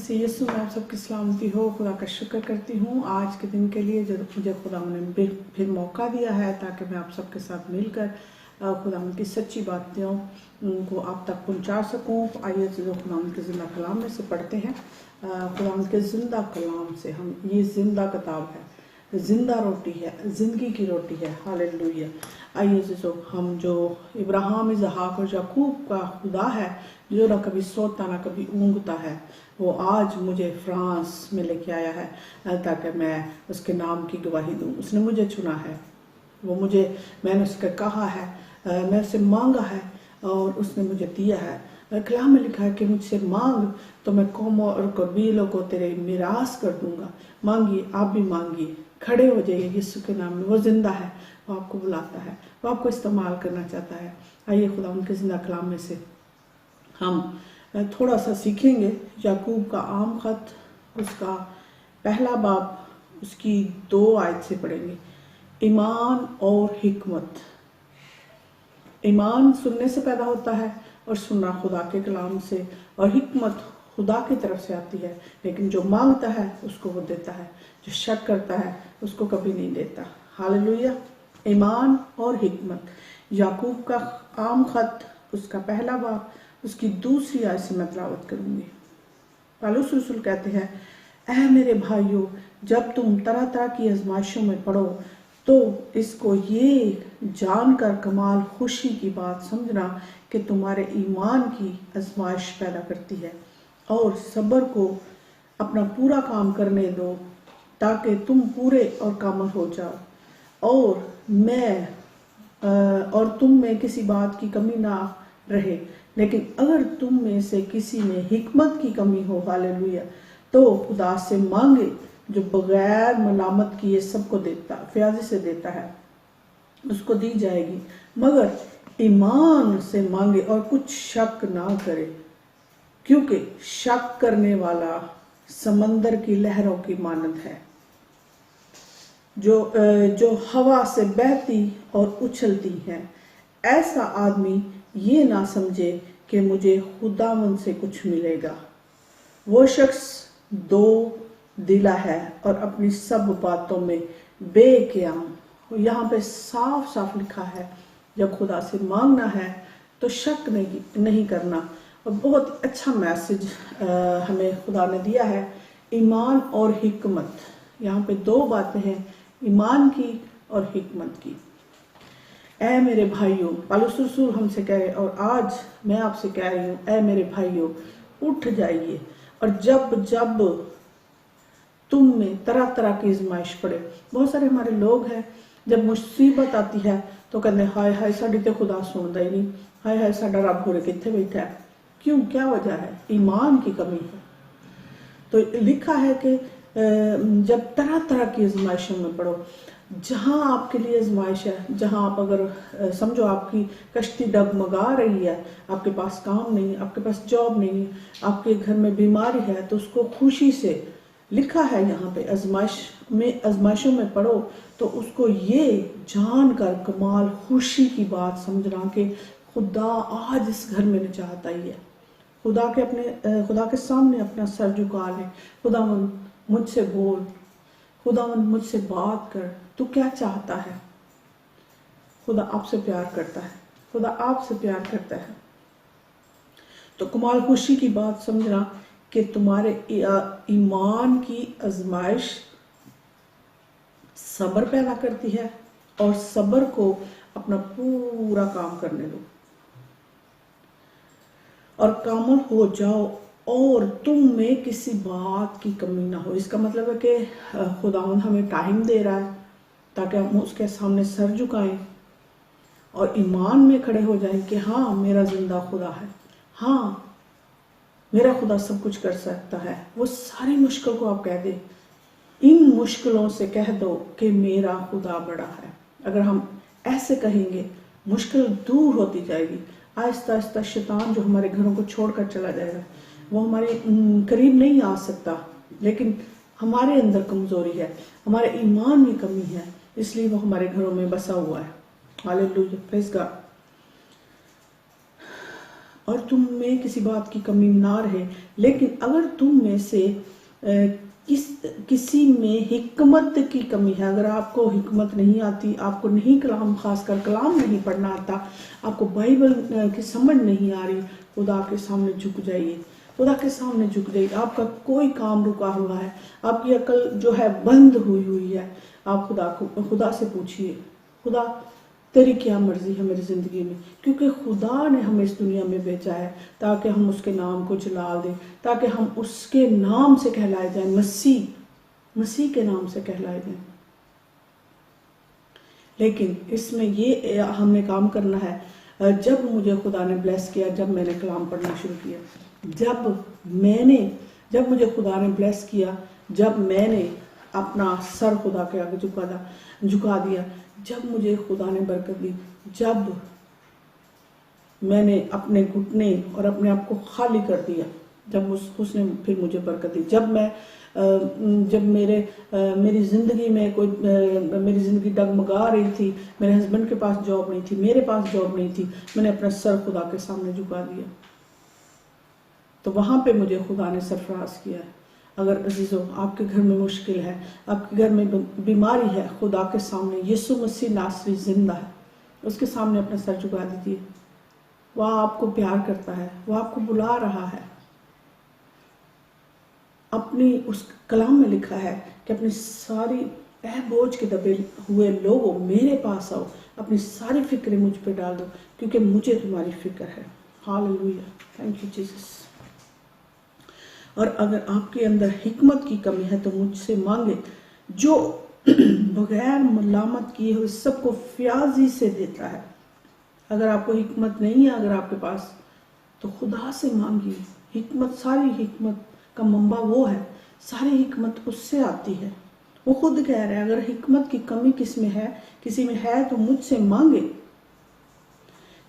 मसीह यीशु में आप सबकी सलामती हो। खुदा का शुक्र करती हूँ आज के दिन के लिए जो मुझे खुदा ने फिर मौका दिया है ताकि मैं आप सबके साथ मिलकर खुदा की सच्ची बातों को आप तक पहुँचा सकूँ। आइए जो खुदा के ज़िंदा कलाम में से पढ़ते हैं। खुदा के ज़िंदा कलाम से हम, ये ज़िंदा किताब है, ज़िंदा रोटी है, ज़िंदगी की रोटी है। हालेलुया। आइए जो हम जो इब्राहिम, इसहाक और याकूब का खुदा है, जो ना कभी सोता ना कभी ऊँघता है, वो आज मुझे फ्रांस में लेके आया है ताकि मैं उसके नाम की गवाही दूँ। उसने मुझे चुना है, मैंने उसका कहा है, मैं उससे मांगा है और उसने मुझे दिया है। कलाम में लिखा है कि मुझसे मांग तो मैं कौमों और कबीलों को तेरे मिरास कर दूंगा। मांगिए, आप भी मांगिए, खड़े हो जाइए यीशु के नाम में। वो जिंदा है, वो आपको बुलाता है, वो आपको इस्तेमाल करना चाहता है। आइए खुदा उनके जिंदा कलाम में से हम थोड़ा सा सीखेंगे। याकूब का आम खत, उसका पहला बाब, उसकी 2 आयत से पढ़ेंगे। ईमान और हिकमत। ईमान सुनने से पैदा होता है और सुनना खुदा के कलाम से, और हिकमत खुदा की तरफ से आती है। लेकिन जो मांगता है उसको वो देता है, जो शक करता है उसको कभी नहीं देता। हालेलुया। ईमान और हिकमत, याकूब का आम खत, उसका पहला बाब, उसकी 2 आयत से मैं तिलावत करूंगी। पौलुस रसूल कहते हैं, ऐ मेरे भाइयों, जब तुम तरह तरह की आजमाइशों में पड़ो तो इसको ये जानकर कमाल खुशी की बात समझना कि तुम्हारे ईमान की आजमाइश पैदा करती है, और सब्र को अपना पूरा काम करने दो ताकि तुम पूरे और कामल हो जाओ और तुम में किसी बात की कमी ना रहे। लेकिन अगर तुम में से किसी में हिकमत की कमी हो, हालेलुया, तो खुदा से मांगे जो बगैर मलामत किए सबको देता, फ्याजी से देता है, उसको दी जाएगी। मगर ईमान से मांगे और कुछ शक ना करे, क्योंकि शक करने वाला समंदर की लहरों की मानद है, जो हवा से बहती और उछलती है। ऐसा आदमी ये ना समझे कि मुझे खुदावंद से कुछ मिलेगा। वो शख्स 2 दिला है और अपनी सब बातों में बेक़याम। यहाँ पे साफ साफ लिखा है, जब खुदा से मांगना है तो शक नहीं करना। और बहुत अच्छा मैसेज हमें खुदा ने दिया है। ईमान और हिकमत, यहाँ पे 2 बातें हैं, ईमान की और हिकमत की। ऐ मेरे भाइयों, पौलुस रसूल हमसे कह रहे, और आज मैं आपसे कह रही हूँ, ऐ मेरे भाइयों, उठ जाइए। और जब तुम में तरह तरह की आजमाइश पड़े। बहुत सारे हमारे लोग हैं, जब मुसीबत आती है तो कहते हैं, हाय हाय साड़ी तो खुदा सुनता ही नहीं, हाय हाय साडा रब होरे कित्थे बैठा है। क्यों, क्या वजह है? ईमान की कमी है। तो लिखा है कि जब तरह तरह की आजमाइशों में पड़ो, जहां आपके लिए आजमाइश है, जहां आप अगर समझो आपकी कश्ती डगमगा रही है, आपके पास काम नहीं है, आपके पास जॉब नहीं है, आपके घर में बीमारी है, तो उसको खुशी से, लिखा है यहाँ पे, आजमाइशों में पढ़ो तो उसको ये जानकर कमाल खुशी की बात समझना कि खुदा आज इस घर में निजात आई है। खुदा के सामने अपना सर झुका ले, खुदावंद मुझसे बोल, खुदावंद मुझसे बात कर, तू क्या चाहता है। खुदा आपसे प्यार करता है, खुदा आपसे प्यार करता है। तो कमाल खुशी की बात समझना कि तुम्हारे ईमान की आजमाइश सब्र पैदा करती है, और सब्र को अपना पूरा काम करने दो और कामल हो जाओ, और तुम में किसी बात की कमी ना हो। इसका मतलब है कि खुदावंद हमें टाइम दे रहा है ताकि हम उसके सामने सर झुकाएं और ईमान में खड़े हो जाएं कि हाँ, मेरा जिंदा खुदा है, हाँ मेरा खुदा सब कुछ कर सकता है। वो सारी मुश्किल को आप कह दे, इन मुश्किलों से कह दो कि मेरा खुदा बड़ा है। अगर हम ऐसे कहेंगे, मुश्किल दूर होती जाएगी। आहिस्ता आहिस्ता शैतान जो हमारे घरों को छोड़कर चला जाएगा, वो हमारे करीब नहीं आ सकता। लेकिन हमारे अंदर कमजोरी है, हमारे ईमान में कमी है, इसलिए वो हमारे घरों में बसा हुआ है। Hallelujah, praise God. اور تم میں کسی بات کی کمی نہ رہے، لیکن اگر تم میں سے کسی میں حکمت کی کمی ہے، اگر آپ کو حکمت نہیں آتی، آپ کو نہیں کلام، خاص کر کلام نہیں پڑھنا آتا، آپ کو بائبل کی سمجھ نہیں آ رہی، خدا کے سامنے جھک جائیے، خدا کے سامنے جھک جائیے۔ آپ کا کوئی کام رکا ہوا ہے، آپ کی عقل جو ہے بند ہوئی ہے، آپ خدا سے پوچھئے، خدا تیری کیا مرضی ہے میری زندگی میں، کیونکہ خدا نے ہمیں اس دنیا میں بھیجا ہے تاکہ ہم اس کے نام کو جلال دیں، تاکہ ہم اس کے نام سے کہلائے جائیں، مسیح کے نام سے کہلائے جائیں۔ لیکن اس میں یہ ہم نے کام کرنا ہے، جب مجھے خدا نے بلیس کیا، جب میں نے کلام پڑھنا شروع کیا، جب مجھے خدا نے بلیس کیا، جب میں نے اپنا سر خدا کے آگے جھکا دیا، جب مجھے خدا نے برکت دی، جب میں نے اپنے گھٹنے اور اپنے آپ کو خالی کر دیا، جب اس نے پھر مجھے برکت دی، جب میری زندگی میں میری زندگی ڈگمگا رہی تھی، میرے ہسبینڈ کے پاس جاب نہیں تھی، میرے پاس جاب نہیں تھی، میں نے اپنا سر خدا کے سامنے جھکا دیا، تو وہاں پہ مجھے خدا نے سرفراز کیا ہے۔ اگر عزیزو آپ کے گھر میں مشکل ہے، آپ کے گھر میں بیماری ہے، خدا کے سامنے یسوع مسیح ناصری زندہ ہے، اس کے سامنے اپنا سر جھکا دیجیے، وہ آپ کو پیار کرتا ہے، وہ آپ کو بلا رہا ہے۔ اپنی اس کلام میں لکھا ہے کہ اپنی ساری بوجھ کے دبے ہوئے لوگوں میرے پاس آؤ، اپنی ساری فکریں مجھ پہ ڈال دو، کیونکہ مجھے تمہاری فکر ہے۔ ہاللیلویہ، تھینک یو جیسس۔ اور اگر آپ کے اندر حکمت کی کمی ہے تو مجھ سے مانگے، جو بغیر ملامت کیے ہوئے سب کو فیاضی سے دیتا ہے۔ اگر آپ کو حکمت نہیں ہے، اگر آپ کے پاس، تو خدا سے مانگیے حکمت۔ ساری حکمت کا منبع وہ ہے، ساری حکمت اس سے آتی ہے۔ وہ خود کہہ رہے ہیں اگر حکمت کی کمی کسی میں ہے تو مجھ سے مانگے،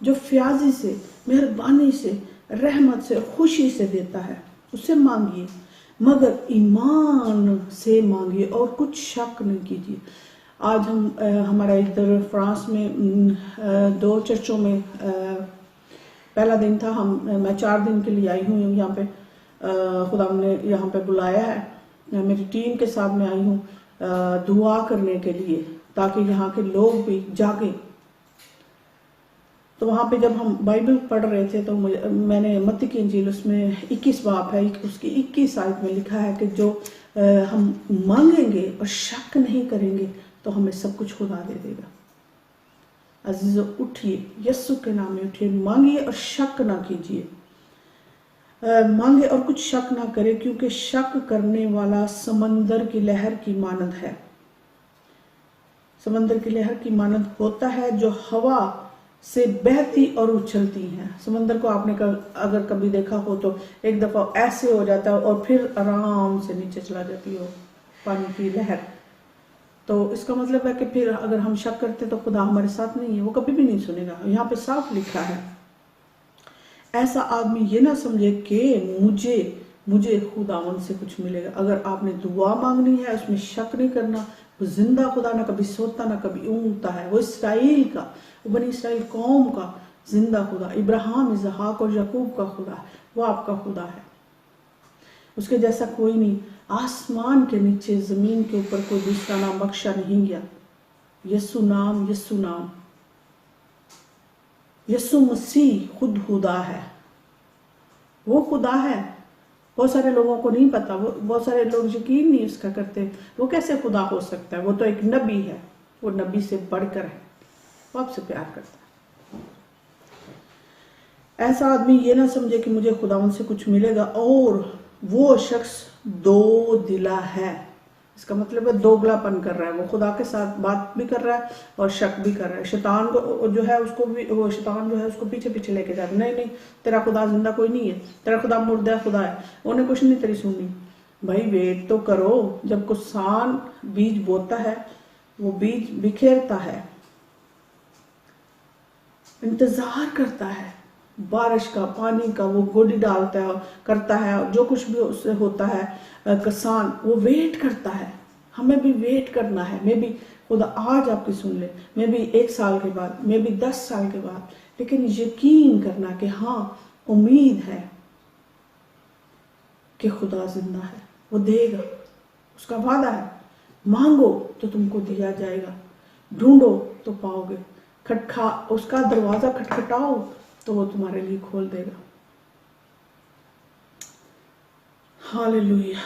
جو فیاضی سے، مہربانی سے، رحمت سے، خوشی سے دیتا ہے، اس سے مانگیے، مگر ایمان سے مانگیے اور کچھ شک نہیں کیجیے۔ آج ہمارا ادھر فرانس میں 2 چرچوں میں پہلا دن تھا، میں 4 دن کے لیے آئی ہوں یہاں پہ، خدا نے یہاں پہ بلایا ہے، میری ٹیم کے ساتھ میں آئی ہوں دعا کرنے کے لیے، تاکہ یہاں کے لوگ بھی جاگیں۔ تو وہاں پہ جب ہم بائبل پڑھ رہے تھے تو میں نے متی کی انجیل، اس میں 21 باب ہے، اس کی 21 آیت میں لکھا ہے کہ جو ہم مانگیں گے اور شک نہیں کریں گے تو ہمیں سب کچھ خدا دے دے گا۔ عزیزو اٹھیے، یسوع کے نام میں اٹھیے، مانگیے اور شک نہ کیجیے، مانگے اور کچھ شک نہ کرے، کیونکہ شک کرنے والا سمندر کی لہر کی مانند ہے۔ سمندر کی لہر کی مانند ہوتا ہے جو ہوا سے بہتی اور اچھلتی ہیں۔ سمندر کو آپ نے اگر کبھی دیکھا ہو تو ایک دفعہ ایسے ہو جاتا ہے اور پھر آرام سے نیچے چلا جاتی ہو پانی کی لہر۔ تو اس کا مطلب ہے کہ پھر اگر ہم شک کرتے تو خدا ہمارے ساتھ نہیں ہے، وہ کبھی بھی نہیں سنے گا۔ یہاں پہ صاف لکھا ہے، ایسا آدمی یہ نہ سمجھے کہ مجھے خداوند سے کچھ ملے گا۔ اگر آپ نے دعا مانگنی ہے، اس میں شک نہیں کرنا، وہ زندہ خدا، نہ کبھی سوتا نہ کبھی اونگتا ہے، وہ اسرائیل کا، وہ بنی اسرائیل قوم کا زندہ خدا، ابراہیم، اسحاق اور یعقوب کا خدا ہے، وہ آپ کا خدا ہے، اس کے جیسا کوئی نہیں۔ آسمان کے نیچے، زمین کے اوپر کوئی دوسرا نام بخشا نہیں گیا۔ یسوع نام، یسوع نام، یسوع مسیح خود خدا ہے، وہ خدا ہے۔ بہت سارے لوگوں کو نہیں پتا، بہت سارے لوگ یقین نہیں اس کا کرتے، وہ کیسے خدا ہو سکتا ہے؟ وہ تو ایک نبی ہے، وہ نبی سے بڑھ کر ہے، وہ آپ سے پیار کرتا ہے۔ ایسا آدمی یہ نہ سمجھے کہ مجھے خداوند سے کچھ ملے گا، اور وہ شخص دو دلا ہے۔ اس کا مطلب ہے دوگلا پن کر رہا ہے، وہ خدا کے ساتھ بات بھی کر رہا ہے اور شک بھی کر رہا ہے۔ شیطان کو جو ہے اس کو پیچھے پیچھے لے کے جاتا ہے، نہیں تیرا خدا زندہ کوئی نہیں ہے، تیرا خدا مردہ خدا ہے، انہیں کچھ نہیں تیری سننی۔ بھائی ویٹ تو کرو، جب کسان بیج بوتا ہے، وہ بیج بکھیرتا ہے، انتظار کرتا ہے بارش کا، پانی کا، وہ گوڈی ڈالتا ہے، کرتا ہے، جو کچھ بھی اس سے ہوتا ہے، کسان وہ ویٹ کرتا ہے۔ ہمیں بھی ویٹ کرنا ہے، میں بھی خدا آج آپ کی سن لے، میں بھی 1 سال کے بعد، میں بھی 10 سال کے بعد، لیکن یقین کرنا کہ ہاں उम्मीद है कि खुदा जिंदा है, वो देगा, उसका वादा है। मांगो तो तुमको दिया जाएगा, ढूंढो तो पाओगे, उसका दरवाजा खटखटाओ तो वो तुम्हारे लिए खोल देगा। हालेलुया।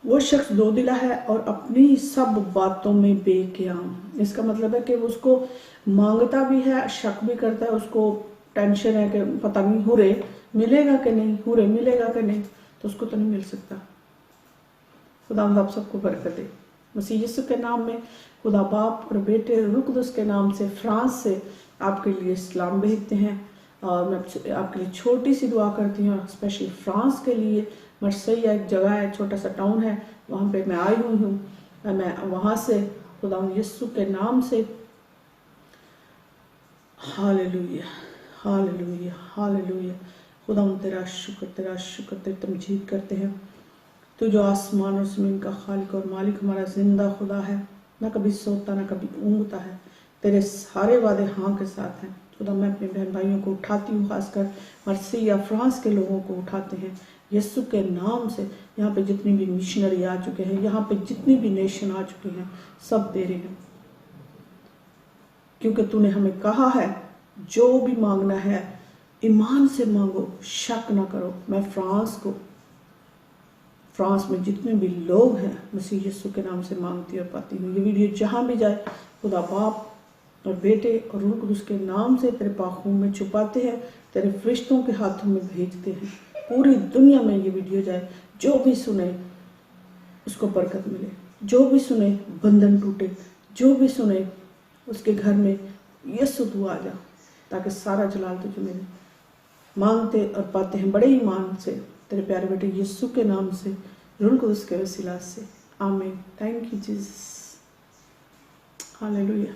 वो शख्स दो दिला है और अपनी सब बातों में बेक़याम। इसका मतलब है कि वो उसको मांगता भी है, शक भी करता है, उसको टेंशन है कि पता नहीं हुरे मिलेगा कि नहीं, हुरे मिलेगा कि नहीं, तो उसको तो नहीं मिल सकता। खुदा आप सबको बरकत दे। मसीह यीशु के नाम में खुदा बाप और बेटे रूह कुदस के नाम से फ्रांस से आपके लिए सलाम भेजते हैं। और मैं आपके लिए छोटी सी दुआ करती हूँ, स्पेशली फ्रांस के लिए। मरसैया एक जगह है, छोटा सा टाउन है, वहाँ पे मैं आई हुई हूँ। मैं वहाँ से खुदा यीशु के नाम से हालेलुया हालेलुया हालेलुया खुदा तेरा शुक्र तेरी तमजीद करते हैं। तू जो आसमान और ज़मीन का खालिक और मालिक हमारा जिंदा खुदा है, ना कभी सोता ना कभी ऊँघता है, तेरे सारे वादे हाँ के साथ हैं। खुदा मैं अपने बहन भाइयों को उठाती हूँ, खासकर मरसिया फ्रांस के लोगों को उठाते हैं यीशु के नाम से। यहाँ पे जितनी भी मिशनरी आ चुके हैं, यहाँ पे जितनी भी नेशन आ चुके हैं, सब तेरे हैं, क्योंकि तूने हमें कहा है जो भी मांगना है ईमान से मांगो, शक ना करो। मैं फ्रांस में जितने भी लोग हैं मसीह यीशु के नाम से मांगती और पाती हूँ। ये वीडियो जहाँ भी जाए खुदा बाप और बेटे और रूह कुदस के नाम से तेरे पाखून में छुपाते हैं, तेरे फरिश्तों के हाथों में भेजते हैं। पूरी दुनिया में ये वीडियो जाए, जो भी सुने उसको बरकत मिले, जो भी सुने बंधन टूटे, जो भी सुने उसके घर में यीशु तू आ जा, ताकि सारा जलाल तुझे मिले। मांगते और पाते हैं बड़े ईमान से तेरे प्यारे बेटे यीशु के नाम से, रूह कुदस के वसीला से, आमीन। Thank you Jesus, hallelujah.